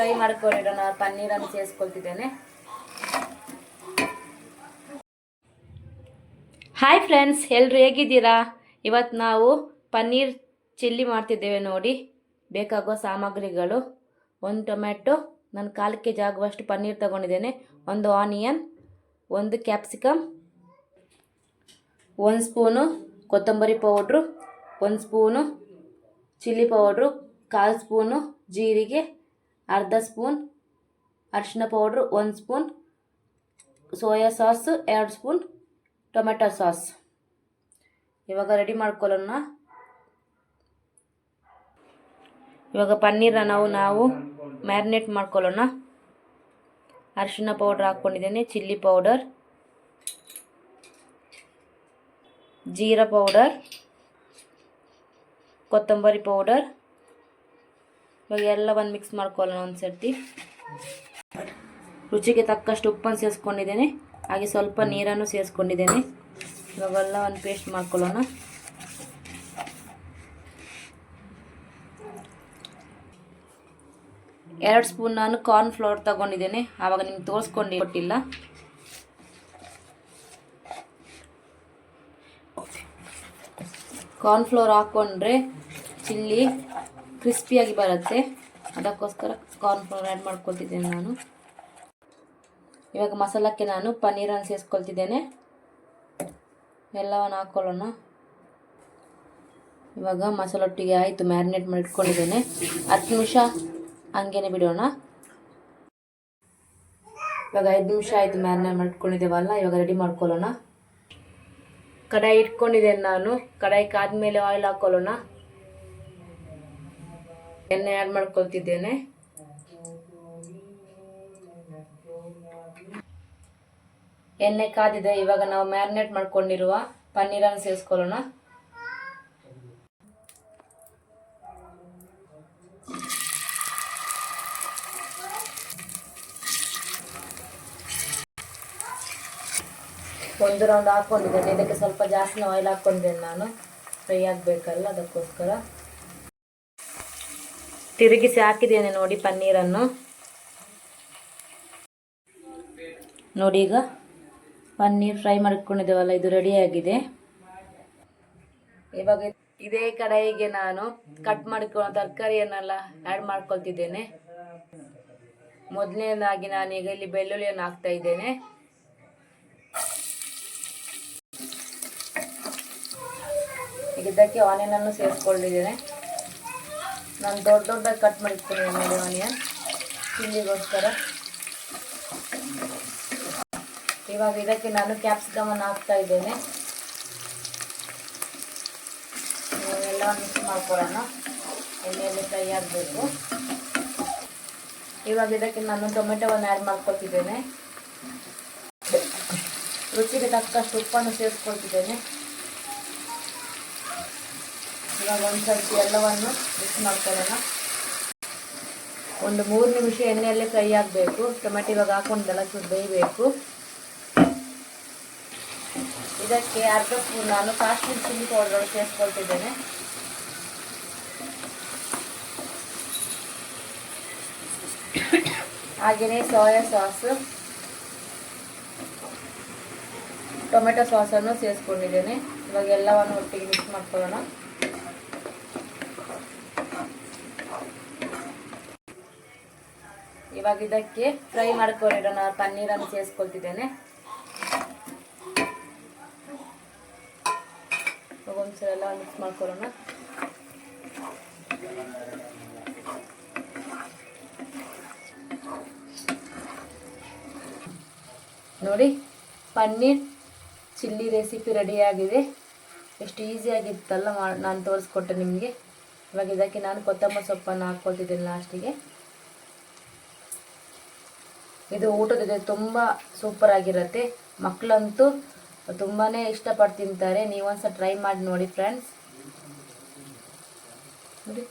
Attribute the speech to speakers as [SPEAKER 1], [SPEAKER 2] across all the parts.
[SPEAKER 1] Fry ಮಾಡ್ಕೊಂಡಿರೋಣ ಪನ್ನೀರನ್ನು ಸೇರಿಸ್ಕೊಳ್ತಿದ್ದೇನೆ. Hi friends, ಎಲ್ಲರೂ ಹೇಗಿದ್ದೀರಾ? ಇವತ್ತು ನಾವು ಪನ್ನೀರ್ ಚಿಲ್ಲಿ ಮಾಡ್ತಿದ್ದೇವೆ ನೋಡಿ. ಬೇಕಾಗುವ ಸಾಮಗ್ರಿಗಳು: 1 ಟೊಮೆಟೊ, ನಾನು 1/4 kg ಆಗುವಷ್ಟು ಪನ್ನೀರ್ ತಗೊಂಡಿದ್ದೇನೆ, 1 ಆನಿಯನ್, 1 ಕ್ಯಾಪ್ಸಿಕಮ್, 1 ಸ್ಪೂನು ಕೊತ್ತಂಬರಿ powder, 1 spoon chilli powder, 1/4 spoon ಜೀರಿಗೆ, ಅರ್ಧ ಸ್ಪೂನ್ ಅರಿಶಿನ powder, 1 spoon soya sauce, 2 spoon tomato sauce. ಇವಾಗ ರೆಡಿ ಮಾಡ್ಕೊಳ್ಳೋಣ. ಇವಾಗ ಪನ್ನೀರನ್ನ ನಾವು ಮ್ಯಾರಿನೇಟ್ ಮಾಡ್ಕೊಳ್ಳೋಣ. ಅರಿಶಿನ ಪೌಡರ್ ಹಾಕ್ಕೊಂಡಿದ್ದೇನೆ, ಚಿಲ್ಲಿ ಪೌಡರ್, ಜೀರಾ ಪೌಡರ್, ಕೊತ್ತಂಬರಿ ಪೌಡರ್. ಇವಾಗ ಎಲ್ಲವನ್ನು ಮಿಕ್ಸ್ ಮಾಡ್ಕೊಳ್ಳೋಣ ಒಂದು ಸರ್ತಿ. ರುಚಿಗೆ ತಕ್ಕಷ್ಟು ಉಪ್ಪನ್ನು ಸೇರಿಸ್ಕೊಂಡಿದ್ದೇನೆ, ಹಾಗೆ ಸ್ವಲ್ಪ ನೀರನ್ನು ಸೇರಿಸ್ಕೊಂಡಿದ್ದೇನೆ. ಇವಾಗೆಲ್ಲ ಒಂದು ಪೇಸ್ಟ್ ಮಾಡ್ಕೊಳ್ಳೋಣ. ಎರಡು ಸ್ಪೂನ್ ನಾನು ಕಾರ್ನ್ ಫ್ಲೋರ್ ತಗೊಂಡಿದ್ದೇನೆ, ಆವಾಗ ನಿಮ್ಗೆ ತೋರಿಸ್ಕೊಂಡು ಕೊಟ್ಟಿಲ್ಲ. ಕಾರ್ನ್ ಫ್ಲೋರ್ ಹಾಕ್ಕೊಂಡ್ರೆ ಚಿಲ್ಲಿ ಕ್ರಿಸ್ಪಿಯಾಗಿ ಬರುತ್ತೆ, ಅದಕ್ಕೋಸ್ಕರ ಕಾರ್ನ್ ಫ್ಲೋರ್ ಆ್ಯಡ್ ಮಾಡ್ಕೊಳ್ತಿದ್ದೇನೆ ನಾನು. ಇವಾಗ ಮಸಾಲಕ್ಕೆ ನಾನು ಪನ್ನೀರನ್ನು ಸೇರಿಸ್ಕೊಳ್ತಿದ್ದೇನೆ. ಎಲ್ಲವನ್ನು ಹಾಕ್ಕೊಳ್ಳೋಣ. ಇವಾಗ ಮಸಾಲೊಟ್ಟಿಗೆ ಆಯಿತು, ಮ್ಯಾರಿನೇಟ್ ಮಾಡಿ ಇಟ್ಕೊಂಡಿದ್ದೇನೆ. 10 ನಿಮಿಷ ಹಂಗೇನೆ ಬಿಡೋಣ. ಇವಾಗ 5 ನಿಮಿಷ ಆಯಿತು ಮ್ಯಾರಿನೇಟ್ ಮಾಡಿಟ್ಕೊಂಡಿದ್ದೇವಲ್ಲ. ಇವಾಗ ರೆಡಿ ಮಾಡ್ಕೊಳ್ಳೋಣ. ಕಡಾಯಿ ಇಟ್ಕೊಂಡಿದ್ದೇನೆ ನಾನು. ಕಡಾಯಿ ಕಾದ್ಮೇಲೆ ಆಯಿಲ್ ಹಾಕ್ಕೊಳ್ಳೋಣ. ಎಣ್ಣೆ ಆ್ಯಡ್ ಮಾಡ್ಕೊಳ್ತಿದ್ದೇನೆ. ಎಣ್ಣೆ ಕಾದಿದೆ. ಇವಾಗ ನಾವು ಮ್ಯಾರಿನೇಟ್ ಮಾಡ್ಕೊಂಡಿರುವ ಪನ್ನೀರನ್ನು ಸೇರಿಸ್ಕೊಳ್ಳೋಣ. ಒಂದು ರೌಂಡ್ ಹಾಕ್ಕೊಂಡಿದ್ದೇನೆ. ಇದಕ್ಕೆ ಸ್ವಲ್ಪ ಜಾಸ್ತಿ ಆಯಿಲ್ ಹಾಕ್ಕೊಂಡಿದ್ದೇನೆ ನಾನು, ಫ್ರೈ ಆಗಬೇಕಲ್ಲ, ಅದಕ್ಕೋಸ್ಕರ. ತಿರುಗಿಸಿ ಹಾಕಿದ್ದೇನೆ ನೋಡಿ ಪನ್ನೀರನ್ನು. ನೋಡಿ, ಈಗ ಪನ್ನೀರ್ ಫ್ರೈ ಮಾಡಿಕೊಂಡಿದ್ದೇವಲ್ಲ, ಇದು ರೆಡಿಯಾಗಿದೆ. ಇವಾಗ ಇದೇ ಕಡಾಯಿಗೆ ನಾನು ಕಟ್ ಮಾಡಿಕೊಳ್ಳೋ ತರಕಾರಿಯನ್ನೆಲ್ಲ ಆ್ಯಡ್ ಮಾಡ್ಕೊಳ್ತಿದ್ದೇನೆ. ಮೊದಲನೇದಾಗಿ ನಾನೀಗ ಇಲ್ಲಿ ಬೆಳ್ಳುಳ್ಳಿಯನ್ನು ಹಾಕ್ತಾ ಇದ್ದೇನೆ. ಈಗ ಇದಕ್ಕೆ ಆನಿಯನನ್ನು ಸೇರಿಸ್ಕೊಂಡಿದ್ದೇನೆ. ನಾನು ದೊಡ್ಡದಾಗಿ ಕಟ್ ಮಾಡಿಕೊಂಡಿದ್ದೇನೆ ನೋಡಿ ಆನಿಯನ್, ಚಿಲ್ಲಿಗೋಸ್ಕರ. ಇವಾಗ ಇದಕ್ಕೆ ನಾನು ಕ್ಯಾಪ್ಸಿಕಮನ್ನು ಹಾಕ್ತಾ ಇದ್ದೇನೆ. ಎಲ್ಲ ಮಿಕ್ಸ್ ಮಾಡ್ಕೊಳ್ಳೋಣ. ಎಣ್ಣೆಯಲ್ಲಿ ಫ್ರೈ ಆಗಬೇಕು. ಇವಾಗ ಇದಕ್ಕೆ ನಾನು ಟೊಮೆಟೊವನ್ನು ಆ್ಯಡ್ ಮಾಡ್ಕೊಳ್ತಿದ್ದೇನೆ. ರುಚಿಗೆ ತಕ್ಕಷ್ಟು ಉಪ್ಪನ್ನು ಸೇರಿಸ್ಕೊಳ್ತಿದ್ದೇನೆ. ಇವಾಗ ಒಂದು ಸರ್ತಿ ಎಲ್ಲವನ್ನು ಮಿಕ್ಸ್ ಮಾಡ್ಕೊಳ್ಳೋಣ. ಒಂದು 3 ನಿಮಿಷ ಎಣ್ಣೆಯಲ್ಲೇ ಫ್ರೈ ಆಗಬೇಕು. ಟೊಮೆಟೊ ಇವಾಗ ಹಾಕೊಂಡೆಲ್ಲ ಸ್ವಲ್ಪ ಬೇಯಬೇಕು. ಇದಕ್ಕೆ ಅರ್ಧ ಸ್ಪೂನ್ ನಾನು ಕಾಶ್ಮೀರಿ ಚಿಲ್ಲಿ ಪೌಡರ್ ಸೇರಿಸ್ಕೊಳ್ತಿದ್ದೇನೆ. ಹಾಗೆಯೇ ಸೋಯಾ ಸಾಸ್, ಟೊಮೆಟೊ ಸಾಸನ್ನು ಸೇರಿಸ್ಕೊಂಡಿದ್ದೇನೆ. ಇವಾಗ ಎಲ್ಲವನ್ನು ಒಟ್ಟಿಗೆ ಮಿಕ್ಸ್ ಮಾಡ್ಕೊಳ್ಳೋಣ. ಇವಾಗ ಇದಕ್ಕೆ ಫ್ರೈ ಮಾಡ್ಕೊಂಡಿರೋಣ ಪನ್ನೀರನ್ನು ಸೇರಿಸ್ಕೊಳ್ತಿದ್ದೇನೆ. ಒಂದ್ಸಲ ಎಲ್ಲ ಮಿಕ್ಸ್ ಮಾಡ್ಕೊಳ್ಳೋಣ. ನೋಡಿ, ಪನ್ನೀರ್ ಚಿಲ್ಲಿ ರೆಸಿಪಿ ರೆಡಿಯಾಗಿದೆ. ಎಷ್ಟು ಈಸಿಯಾಗಿತ್ತಲ್ಲ, ನಾನು ತೋರಿಸ್ಕೊಟ್ಟೆ ನಿಮಗೆ. ಇವಾಗ ಇದಕ್ಕೆ ನಾನು ಕೊತ್ತಂಬರಿ ಸೊಪ್ಪನ್ನು ಹಾಕ್ಕೊಳ್ತಿದ್ದೇನೆ ಲಾಸ್ಟಿಗೆ. ಇದು ಊಟದ ಜೊತೆ ತುಂಬ ಸೂಪರ್ ಆಗಿರುತ್ತೆ. ಮಕ್ಕಳಂತೂ ತುಂಬಾ ಇಷ್ಟಪಟ್ಟು ತಿಂತಾರೆ. ನೀವೊಂದ್ಸಲ ಟ್ರೈ ಮಾಡಿ ನೋಡಿ ಫ್ರೆಂಡ್ಸ್. ನೋಡಿ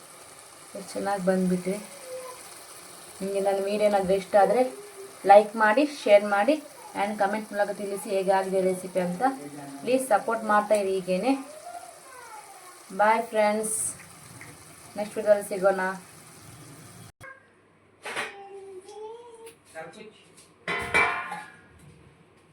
[SPEAKER 1] ಎಷ್ಟು ಚೆನ್ನಾಗಿ ಬಂದುಬಿಟ್ಟಿದೆ. ನಿಮಗೆ ನನ್ನ ವಿಡಿಯೋ ಏನಾದರೂ ಇಷ್ಟ ಆದರೆ ಲೈಕ್ ಮಾಡಿ, ಶೇರ್ ಮಾಡಿ ಆ್ಯಂಡ್ ಕಮೆಂಟ್ ಮೂಲಕ ತಿಳಿಸಿ ಹೇಗಾಗಿದೆ ರೆಸಿಪಿ ಅಂತ. ಪ್ಲೀಸ್ ಸಪೋರ್ಟ್ ಮಾಡ್ತಾಯಿರಿ ಹೀಗೇನೆ. ಬಾಯ್ ಫ್ರೆಂಡ್ಸ್, ನೆಕ್ಸ್ಟ್ ವಿಡಿಯೋದಲ್ಲಿ ಸಿಗೋಣ.
[SPEAKER 2] सब कुछ